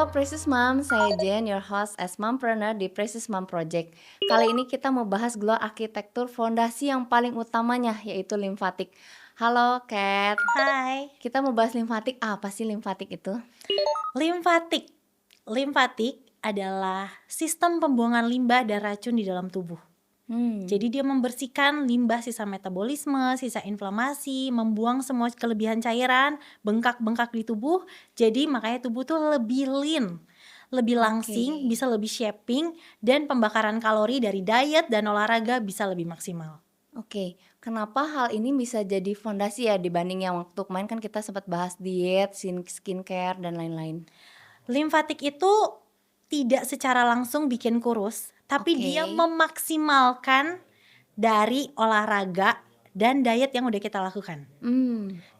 Halo Precious Mom, saya Jen, your host as mompreneur di Precious Mom Project. Kali ini kita mau bahas glow arsitektur fondasi yang paling utamanya, yaitu limfatik. Halo Kat, Hai. kita mau bahas limfatik. Apa sih limfatik itu? Limfatik. Limfatik adalah sistem pembuangan limbah dan racun di dalam tubuh. Jadi dia membersihkan limbah sisa metabolisme, sisa inflamasi, membuang semua kelebihan cairan, bengkak-bengkak di tubuh. Jadi makanya tubuh tuh lebih lean, lebih langsing, Oke. bisa lebih shaping, dan pembakaran kalori dari diet dan olahraga bisa lebih maksimal. Oke, kenapa hal ini bisa jadi fondasi ya dibanding yang waktu kemarin kan kita sempat bahas diet, skincare dan lain-lain. Limfatik itu tidak secara langsung bikin kurus, tapi Oke. dia memaksimalkan dari olahraga dan diet yang udah kita lakukan.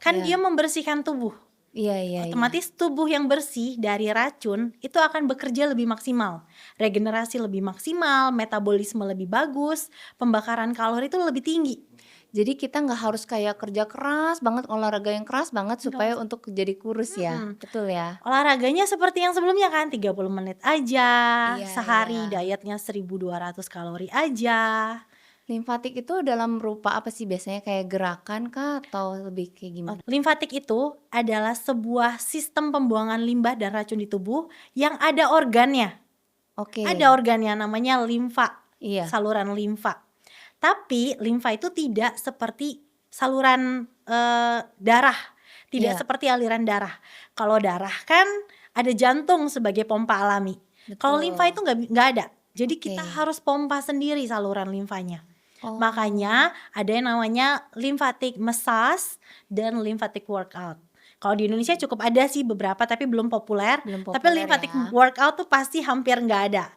Kan Ya. dia membersihkan tubuh. Iya. Otomatis tubuh yang bersih dari racun itu akan bekerja lebih maksimal. Regenerasi lebih maksimal, metabolisme lebih bagus, pembakaran kalori itu lebih tinggi. Jadi kita nggak harus kayak kerja keras banget, olahraga yang keras banget supaya Nggak untuk jadi kurus ya, betul ya? Olahraganya seperti yang sebelumnya kan 30 menit aja, Iya. sehari dietnya 1.200 kalori aja. Limfatik itu dalam rupa apa sih biasanya, kayak gerakan kah atau lebih kayak gimana? Limfatik itu adalah sebuah sistem pembuangan limbah dan racun di tubuh yang ada organnya. Oke. Ada organnya namanya limfa, Iya. saluran limfa. Tapi limfa itu tidak seperti saluran darah, tidak Iya. seperti aliran darah. Kalau darah kan ada jantung sebagai pompa alami. Kalau Betul. limfa itu nggak ada. Jadi Oke. kita harus pompa sendiri saluran limfanya. Oh. Makanya ada yang namanya lymphatic massage dan lymphatic workout. Kalau di Indonesia cukup ada sih beberapa tapi belum populer. Belum Tapi populer lymphatic ya. workout tuh pasti hampir nggak ada.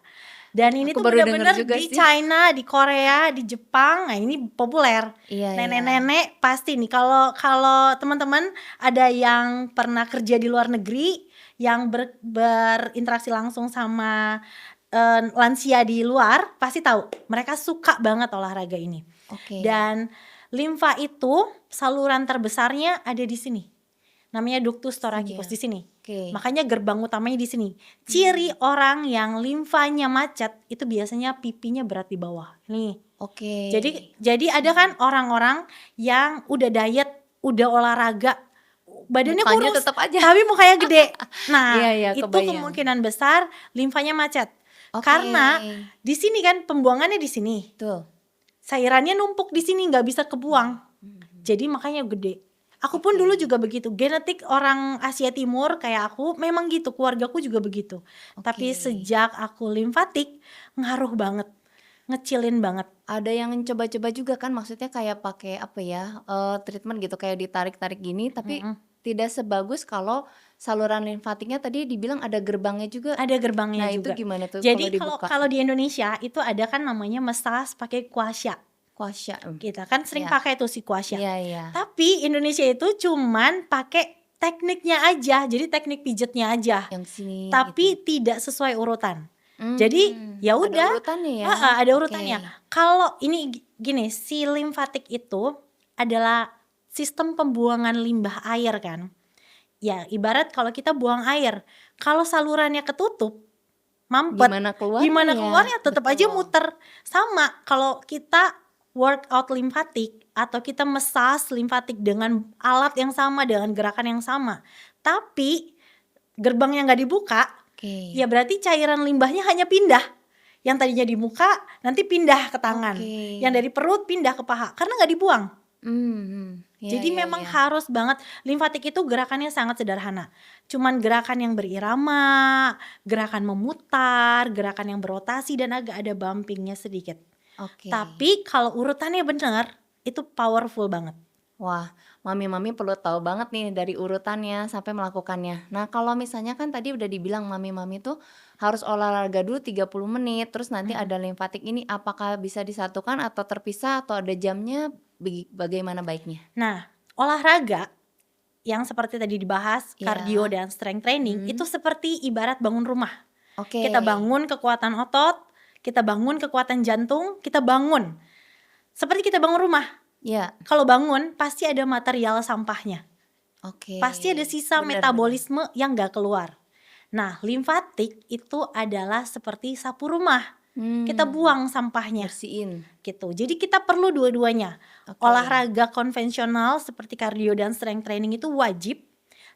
Dan ini Aku tuh baru denger benar-benar juga di sih. China, di Korea, di Jepang. Nah ini populer. Iya. Nenek-nenek pasti nih. Kalau teman-teman ada yang pernah kerja di luar negeri, yang berinteraksi langsung sama lansia di luar, pasti tahu mereka suka banget olahraga ini. Oke. Dan limfa itu saluran terbesarnya ada di sini. Namanya ductus thoracicus di sini. Oke. Makanya gerbang utamanya di sini. Ciri orang yang limfanya macet itu biasanya pipinya berat di bawah. Nih. Oke. Jadi ada kan orang-orang yang udah diet, udah olahraga, badannya Mukanya kurus, tetap aja. tapi mukanya gede. Nah, Iya, itu kebayang. kemungkinan besar limfanya macet. Oke. Karena di sini kan pembuangannya di sini. Tuh. Cairannya numpuk di sini, nggak bisa kebuang. Jadi makanya gede. Aku pun dulu juga begitu. Genetik orang Asia Timur kayak aku memang gitu. Keluargaku juga begitu. Tapi sejak aku limfatik ngaruh banget, ngecilin banget. Ada yang coba-coba juga kan, maksudnya kayak pakai apa ya, treatment gitu kayak ditarik-tarik gini, tapi tidak sebagus kalau saluran limfatiknya tadi dibilang ada gerbangnya juga. Ada gerbangnya Nah juga. itu gimana tuh Jadi kalau dibuka? kalau di Indonesia itu ada kan namanya massage pakai kuasya. Kuasya. Kita kan sering Iya. pakai tuh si kuasya. Iya. Tapi Indonesia itu cuman pakai tekniknya aja, jadi teknik pijetnya aja. Yang sini. Tapi tidak sesuai urutan. Jadi ya udah. Ada urutannya ya. Ada urutannya. Kalau ini gini, si limfatik itu adalah sistem pembuangan limbah air kan. Ya ibarat kalau kita buang air, kalau salurannya ketutup, mampet, Gimana keluarnya ya? tetap aja muter. Sama kalau kita workout limfatik atau kita massage limfatik dengan alat yang sama, dengan gerakan yang sama, tapi gerbangnya nggak dibuka, ya berarti cairan limbahnya hanya pindah. Yang tadinya di muka nanti pindah ke tangan, yang dari perut pindah ke paha karena nggak dibuang. Jadi memang harus banget. Limfatik itu gerakannya sangat sederhana. Cuman gerakan yang berirama, gerakan memutar, gerakan yang berotasi dan agak ada bumpingnya sedikit. Tapi kalau urutannya bener, itu powerful banget. Wah, mami-mami perlu tahu banget nih dari urutannya sampai melakukannya. Nah, kalau misalnya kan tadi udah dibilang mami-mami tuh harus olahraga dulu 30 menit, terus nanti ada limfatik ini, apakah bisa disatukan atau terpisah atau ada jamnya, bagaimana baiknya? Nah, olahraga yang seperti tadi dibahas, cardio dan strength training, itu seperti ibarat bangun rumah. Kita bangun kekuatan otot, kita bangun kekuatan jantung, kita bangun. Seperti kita bangun rumah. Kalau bangun pasti ada material sampahnya. Pasti ada sisa metabolisme yang gak keluar. Nah, limfatik itu adalah seperti sapu rumah. Kita Hmm, buang sampahnya bersihin. gitu. Jadi kita perlu dua-duanya. Oke. Olahraga konvensional seperti cardio dan strength training itu wajib,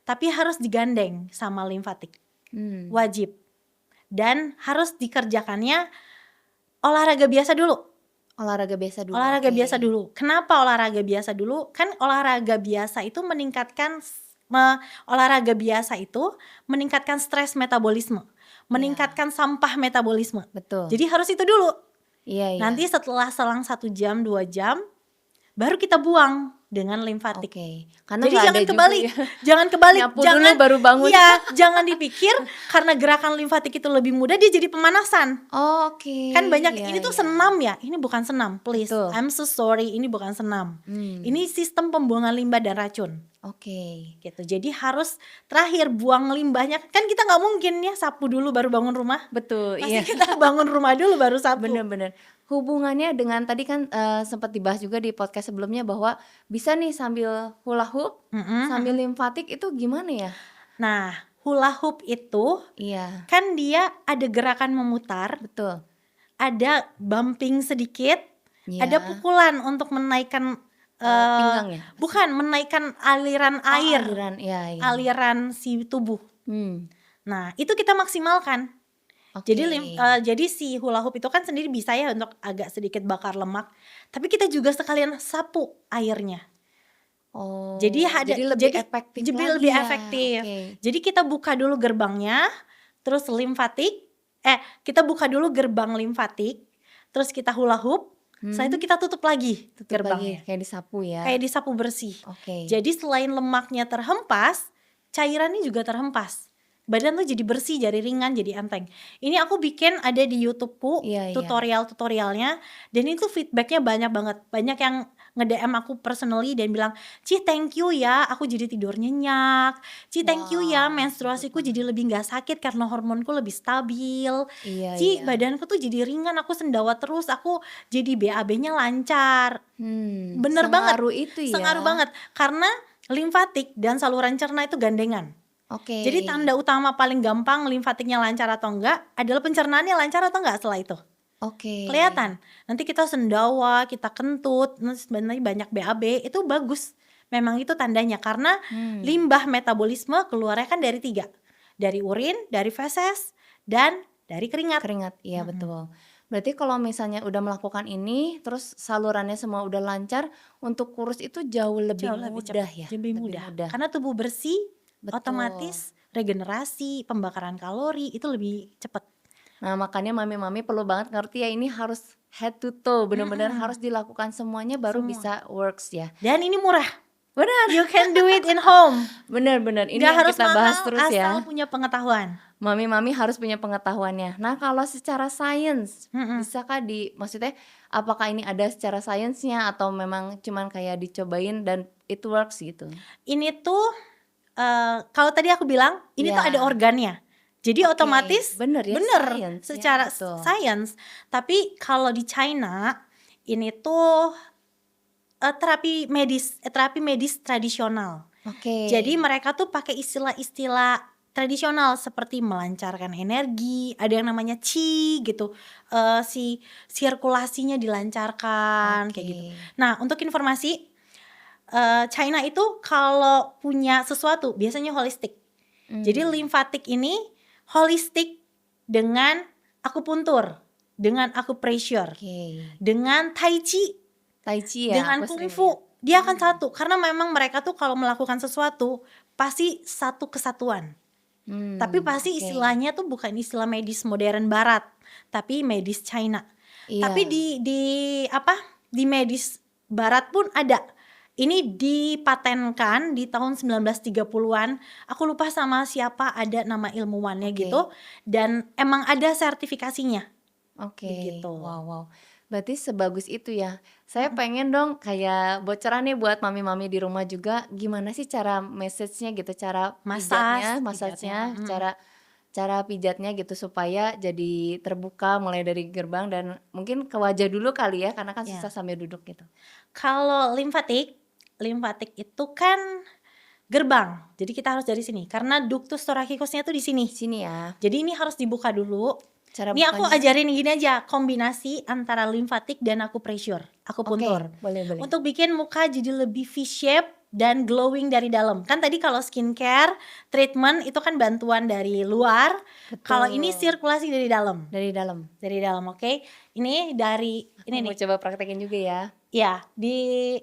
tapi harus digandeng sama limfatik. Hmm, Wajib. Dan harus dikerjakannya olahraga biasa dulu. olahraga biasa dulu. Olahraga Oke. biasa dulu. Kenapa olahraga biasa dulu? Kan olahraga biasa itu meningkatkan olahraga biasa itu meningkatkan stres metabolisme, meningkatkan sampah metabolisme. Betul. Jadi harus itu dulu. Iya, iya. Nanti setelah selang 1 jam 2 jam baru kita buang dengan limfatik. Oke. Karena Jadi nggak ada jangan juga kebalik, ya. jangan kebalik, Nyapu dulu baru bangun. Iya, jangan dipikir karena gerakan limfatik itu lebih mudah dia jadi pemanasan. Oh, oke. Kan banyak Iya, ini tuh iya. senam ya, ini bukan senam, please. Betul. I'm so sorry, ini bukan senam. Hmm, Ini sistem pembuangan limbah dan racun. Oke. Gitu. Jadi harus terakhir buang limbahnya. Kan kita nggak mungkin ya sapu dulu baru bangun rumah. Betul, Pasti iya. kita bangun rumah dulu baru sapu. Bener-bener. Hubungannya dengan tadi kan sempat dibahas juga di podcast sebelumnya bahwa bisa nih sambil hula hoop, Mm-mm. sambil limfatik itu gimana ya? Nah, hula hoop itu Iya, kan dia ada gerakan memutar, betul. ada bumping sedikit, Iya. ada pukulan untuk menaikkan Pinggang ya? bukan menaikkan aliran Oh, air, aliran, iya, iya. aliran si tubuh. Hmm, Nah, itu kita maksimalkan. oke. Jadi si hula hoop itu kan sendiri bisa ya untuk agak sedikit bakar lemak, tapi kita juga sekalian sapu airnya. Oh, Jadi lebih efektif jadi lagi lebih ya? efektif. Oke. Jadi kita buka dulu gerbangnya, terus kita buka dulu gerbang limfatik, terus kita hula hoop, setelah itu kita tutup lagi Tutup gerbangnya. lagi, kayak disapu ya? Kayak disapu bersih. Oke. Jadi selain lemaknya terhempas, cairannya juga terhempas. Badan tuh jadi bersih, jadi ringan, jadi enteng. Ini aku bikin ada di YouTubeku, Iya, iya. tutorial-tutorialnya, dan itu feedbacknya banyak banget. Banyak yang nge-DM aku personally dan bilang, "Ci, thank you ya, aku jadi tidur nyenyak. Ci, thank you ya, Wow, menstruasiku jadi lebih gak sakit karena hormonku lebih stabil. Iya, Ci, iya. badanku tuh jadi ringan, aku sendawa terus, aku jadi BAB-nya lancar." Bener banget, Sengaruh itu ya? sengaruh banget. Karena limfatik dan saluran cerna itu gandengan. Oke. Jadi tanda utama paling gampang limfatiknya lancar atau enggak adalah pencernaannya lancar atau enggak setelah itu. Oke. Kelihatan. Nanti kita sendawa, kita kentut, sebenarnya banyak BAB, itu bagus. Memang itu tandanya karena limbah metabolisme keluarnya kan dari 3. Dari urin, dari feses, dan dari keringat. Keringat, iya betul. Berarti kalau misalnya udah melakukan ini, terus salurannya semua udah lancar, untuk kurus itu jauh lebih Jauh lebih mudah cepat, ya? lebih mudah. Karena tubuh bersih, Betul. otomatis regenerasi, pembakaran kalori itu lebih cepat. Nah, makanya mami-mami perlu banget ngerti ya, ini harus head to toe, benar-benar harus dilakukan semuanya baru Semua. bisa works ya. Dan ini murah. Benar. You can do it in home. Benar-benar ini Nggak yang harus kita bahas mahal, terus ya. asal punya pengetahuan. Mami-mami harus punya pengetahuannya. Nah, kalau secara sains, bisakah maksudnya apakah ini ada secara sainsnya atau memang cuman kayak dicobain dan it works gitu? Ini tuh kalau tadi aku bilang ini tuh Ya. ada organnya. Jadi Oke, otomatis bener ya, science ya, secara betul. science. Tapi kalau di China ini tuh terapi medis tradisional. Oke. Jadi mereka tuh pakai istilah-istilah tradisional seperti melancarkan energi, ada yang namanya qi gitu, si sirkulasinya dilancarkan kayak gitu. Nah, untuk informasi, China itu kalau punya sesuatu biasanya holistik. Jadi limfatik ini holistik dengan akupuntur, dengan acupressure, dengan tai chi ya, dengan aku sering kungfu. Dia akan satu karena memang mereka tuh kalau melakukan sesuatu pasti satu kesatuan. Tapi pasti oke. istilahnya tuh bukan istilah medis modern barat, tapi medis China. Iya. Tapi di medis barat pun ada. Ini dipatenkan di tahun 1930-an. Aku lupa sama siapa, ada nama ilmuwannya Oke. gitu, dan emang ada sertifikasinya. Oke. Begitu. Wow. Berarti sebagus itu ya. Saya pengen dong kayak bocoran nih buat mami-mami di rumah juga, gimana sih cara message-nya gitu, cara pijatnya, massage-nya, cara pijatnya gitu supaya jadi terbuka mulai dari gerbang dan mungkin ke wajah dulu kali ya, karena kan susah sambil duduk gitu. Kalau limfatik itu kan gerbang. Jadi kita harus dari sini karena ductus thoracicsnya tuh di sini. Sini ya. Jadi ini harus dibuka dulu. Cara Ini aku bukanya. ajarin gini aja, kombinasi antara limfatik dan akupressure, Oke, akupuntur. boleh. Untuk bikin muka jadi lebih V-shape dan glowing dari dalam. Kan tadi kalau skincare, treatment itu kan bantuan dari luar. Kalau ini Betul. sirkulasi dari dalam. Dari dalam. Dari dalam, oke. Ini dari ini Mau nih. coba praktekin juga ya. Ya, di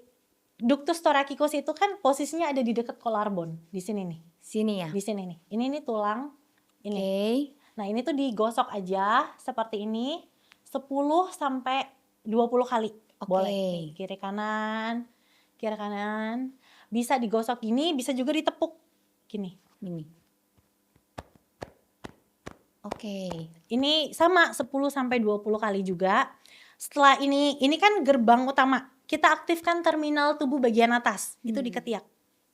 ductus thoracicus itu kan posisinya ada di dekat collarbone, di sini nih. Sini ya. Di sini nih. Ini nih tulang ini. Oke. Nah, ini tuh digosok aja seperti ini 10 sampai 20 kali. Oke. Boleh. Nih, kiri kanan. Kiri kanan. Bisa digosok gini, bisa juga ditepuk gini. Ini. Oke. Ini sama 10 sampai 20 kali juga. Setelah ini kan gerbang utama. Kita aktifkan terminal tubuh bagian atas. Itu di ketiak.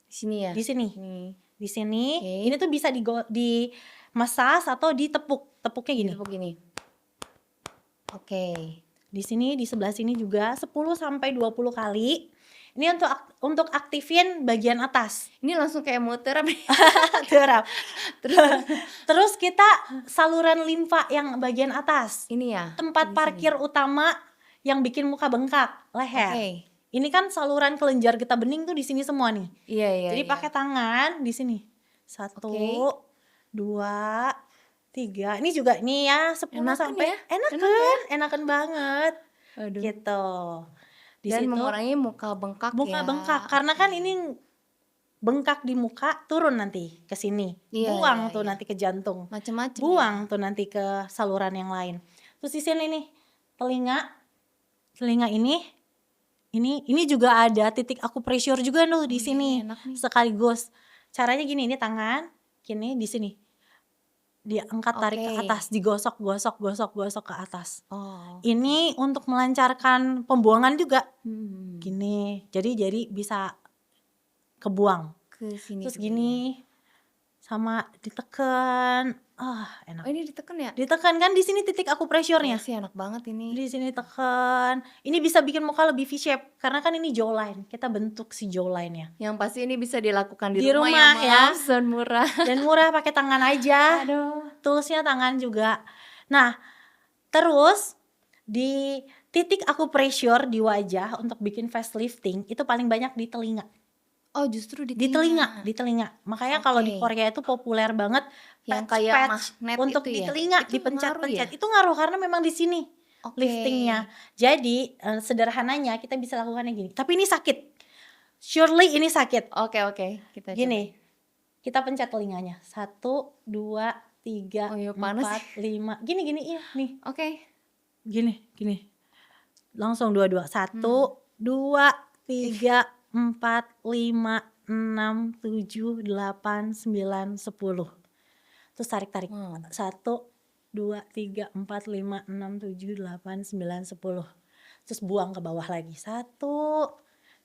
Di sini ya. Di sini. Ini. Di sini. Oke. Ini tuh bisa di massage atau ditepuk. Tepuknya gini. Tepuk gini. Oke. Di sini di sebelah sini juga 10 sampai 20 kali. Ini untuk aktifin bagian atas. Ini langsung kayak mau terapi. Terap. Terus kita saluran limfa yang bagian atas. Ini ya. Tempat di parkir utama yang bikin muka bengkak, sini. leher. Oke. Ini kan saluran kelenjar getah bening tuh di sini semua nih. Iya. Jadi pakai tangan di sini. 1, Oke. 2, 3. Ini juga nih ya 10 Enakan sampai ya? enakan banget. Aduh. Gitu. Di Dan situ mengurangi muka bengkak muka ya. bengkak karena kan ini bengkak di muka turun nanti ke sini. Iya, Buang iya, tuh iya. nanti ke jantung. Macem-macem ya. Buang tuh nanti ke saluran yang lain. Terus di sini nih telinga ini juga ada titik akupressure juga tuh di sini. Enak nih. Sekaligus. Caranya gini, ini tangan gini di sini. Diangkat tarik ke Oke. atas, digosok ke atas. Oh. Ini untuk melancarkan pembuangan juga. Hmm. Gini. Jadi bisa kebuang. Ke sini. Terus juga gini sama ditekan. ya. Enak. Oh, ini ditekan ya? Ditekan kan di sini titik akupressure-nya. Iya sih enak banget ini. Di sini tekan. Ini bisa bikin muka lebih V-shape karena kan ini jawline. Kita bentuk si jawline-nya. Yang pasti ini bisa dilakukan di Di rumah rumah ya. Mas, dan murah. Dan murah pakai tangan aja. Aduh. Toolsnya tangan juga. Nah, terus di titik akupressure di wajah untuk bikin facelifting itu paling banyak di telinga. Oh, justru di Di telinga. Makanya kalau di Oke. Korea itu populer banget Yang patch kayak magnet untuk itu di ya? telinga, Itu dipencet-pencet. ngaruh ya? Itu ngaruh karena memang di sini Oke. liftingnya. Jadi sederhananya kita bisa lakukannya gini. Tapi ini sakit. Surely ini sakit. Oke. Kita Gini. Kita pencet telinganya. 1, 2, 3, Oh iya, panas. 4, 5. Gini iya nih. coba. Oke. Gini. Langsung 2, 1, 2, 3, 4, 5, 6, 7, 8, 9, 10. Terus tarik. 1, 2, 3, 4, 5, 6, 7, 8, 9, 10. Terus buang ke bawah lagi. 1,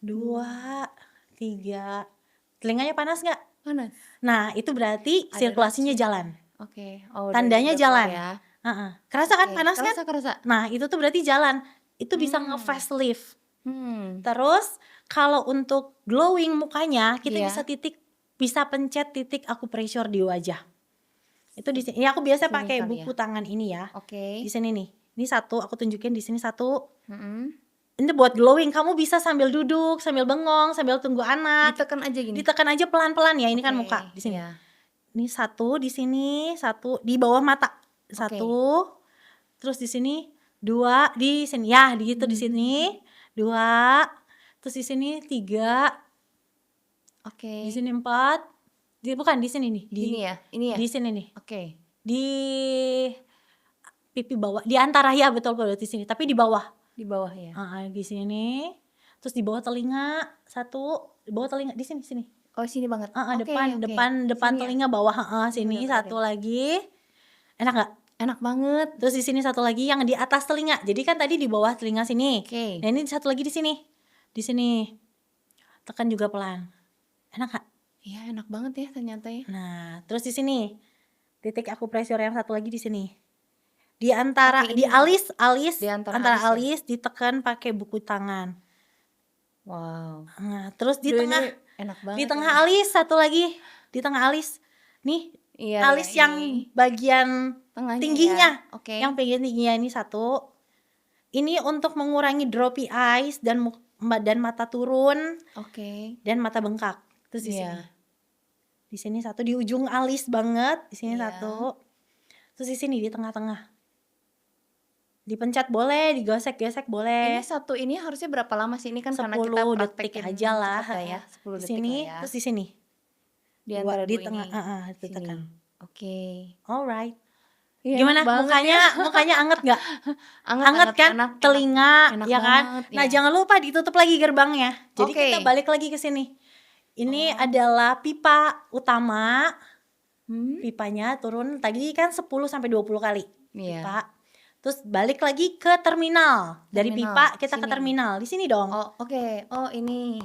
2, 3. Telinganya panas gak? Panas. Nah itu berarti Ada sirkulasinya jalan. Oke. Oh, Tandanya udah jalan. ya. Kerasa kan Oke, panas kan? kerasa. Nah itu tuh berarti jalan. Itu bisa nge-facelift. Terus kalau untuk glowing mukanya kita Iya. bisa pencet titik akupressure di wajah. Itu di sini. Ini aku biasa Sini pakai kali buku tangan ini ya. Oke. Di sini nih. Ini 1 aku tunjukin di sini 1. Mm-mm. Ini buat glowing. Kamu bisa sambil duduk, sambil bengong, sambil tunggu anak. Ditekan aja gini. Ditekan aja pelan-pelan ya. Ini kan Oke, muka di sini. iya. Ini 1 di sini, 1 di bawah mata. 1. Terus di sini 2 di sini. Ya, gitu di sini. 2. Terus di sini 3. Oke. Di sini 4. Bukan di sini nih. Ini ya. Ini ya. Di sini nih. Oke. Di pipi bawah. Di antara ya betul di sini. Tapi di bawah. Di bawah ya. Di sini. Terus di bawah telinga 1. Di bawah telinga di sini. Oh, sini banget. Oke, Depan Sini ya? telinga bawah. Sini Udah 1 lagi. Enak gak? Enak banget. Terus di sini 1 lagi yang di atas telinga. Jadi kan tadi di bawah telinga sini. Oke. Nah ini 1 lagi di sini. Di sini. Tekan juga pelan. Enak gak? Iya, enak banget ya ternyata ya. Nah, terus di sini. Titik akupressure yang 1 lagi di sini. Di antara Oke, di ini alis di antara antara alis alis ditekan pakai buku tangan. Wow. Nah, terus di Duh, tengah ini Enak Di banget tengah ini. alis satu lagi, di tengah alis. Nih, Iya ya, alis yang ini bagian tengahnya ya. tingginya, Oke. yang bagian tingginya ini satu. Ini untuk mengurangi droopy eyes dan dan mata turun Oke. dan mata bengkak. Terus di sini. Iya. Di sini satu di ujung alis banget, di sini Iya. satu. Terus di sini di tengah-tengah. Dipencet boleh, digesek-gesek Ini boleh. satu ini harusnya berapa lama sih? Ini kan karena kita 10 detik praktekin aja lah. cepet ya, 10 Di detik sini, lah ya. terus di sini. Di Dua antara di dua tengah, ini. ditekan. Sini. Oke. Alright. Iya, enak Gimana banget ya. mukanya anget nggak? Anget, Anget anget, kan? enak, enak, Telinga, enak ya kan? banget Nah, ya. jangan lupa ditutup lagi gerbangnya. Jadi kita Oke. balik lagi ke sini. Ini Oh. adalah pipa utama. Hmm? Pipanya turun tadi kan 10 sampai 20 kali Iya. pipa. Terus balik lagi ke terminal. Dari Terminal, pipa kita ke sini. terminal. Di sini dong. Oh, oke. Oh, ini.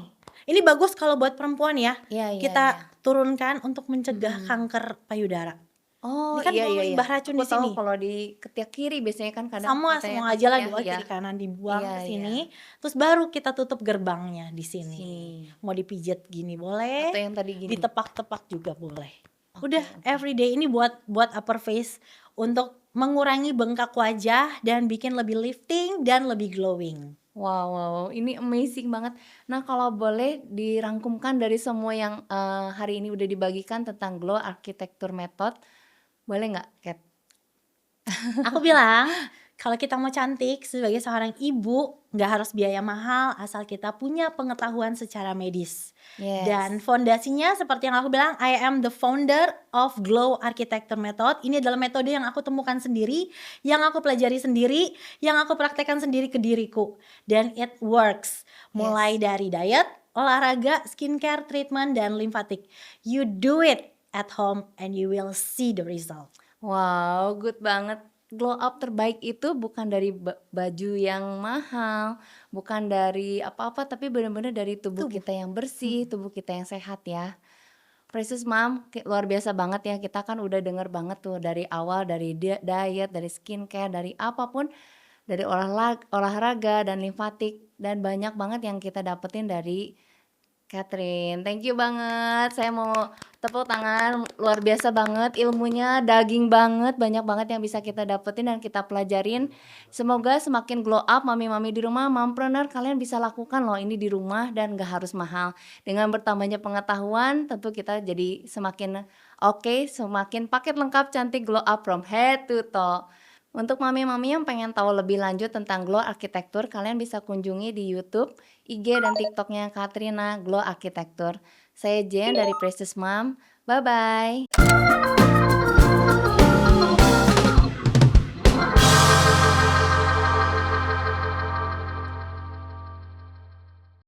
Ini bagus kalau buat perempuan ya. Iya, iya, Kita iya. turunkan untuk mencegah kanker payudara. Oh, Ini kan iya, iya, buang iya. limbah racun Aku di tahu sini. kalau di ketiak kiri biasanya kan kadang Sama katanya semua takut aja lah ya. dua Iya. kiri kanan dibuang Iya, ke iya. sini. Terus baru kita tutup gerbangnya di sini. Sini. Mau dipijat gini boleh. Atau yang tadi gini. Ditepak-tepak juga boleh. Oke, Udah oke. everyday ini buat upper face untuk mengurangi bengkak wajah dan bikin lebih lifting dan lebih glowing. Wow, wow, wow, ini amazing banget. Nah, kalau boleh dirangkumkan dari semua yang hari ini udah dibagikan tentang Glow Architecture Method, boleh nggak, Kat? Aku bilang kalau kita mau cantik sebagai seorang ibu nggak harus biaya mahal asal kita punya pengetahuan secara medis. Yes. Dan fondasinya seperti yang aku bilang, I am the founder of Glow Architecture Method. Ini adalah metode yang aku temukan sendiri, yang aku pelajari sendiri, yang aku praktekkan sendiri ke diriku. Dan it works. Mulai dari diet, olahraga, skincare, treatment, dan lymphatic. You do it at home and you will see the result. Wow, good banget. Glow up terbaik itu bukan dari baju yang mahal, bukan dari apa-apa, tapi benar-benar dari tubuh kita yang bersih, tubuh kita yang sehat ya. Precious Mom, luar biasa banget ya. Kita kan udah denger banget tuh dari awal, dari diet, dari skincare, dari apapun, dari olahraga dan limfatik, dan banyak banget yang kita dapetin dari Catherine. Thank you banget. Saya mau tepuk tangan, luar biasa banget ilmunya, daging banget, banyak banget yang bisa kita dapetin dan kita pelajarin. Semoga semakin glow up mami-mami di rumah, mompreneur, kalian bisa lakukan loh ini di rumah dan gak harus mahal. Dengan bertambahnya pengetahuan, tentu kita jadi semakin oke, semakin paket lengkap cantik glow up from head to toe. Untuk mami-mami yang pengen tahu lebih lanjut tentang Glow Architecture, kalian bisa kunjungi di YouTube, IG dan TikToknya Katrina Glow Architecture. Saya Jen dari Precious Mom. Bye-bye.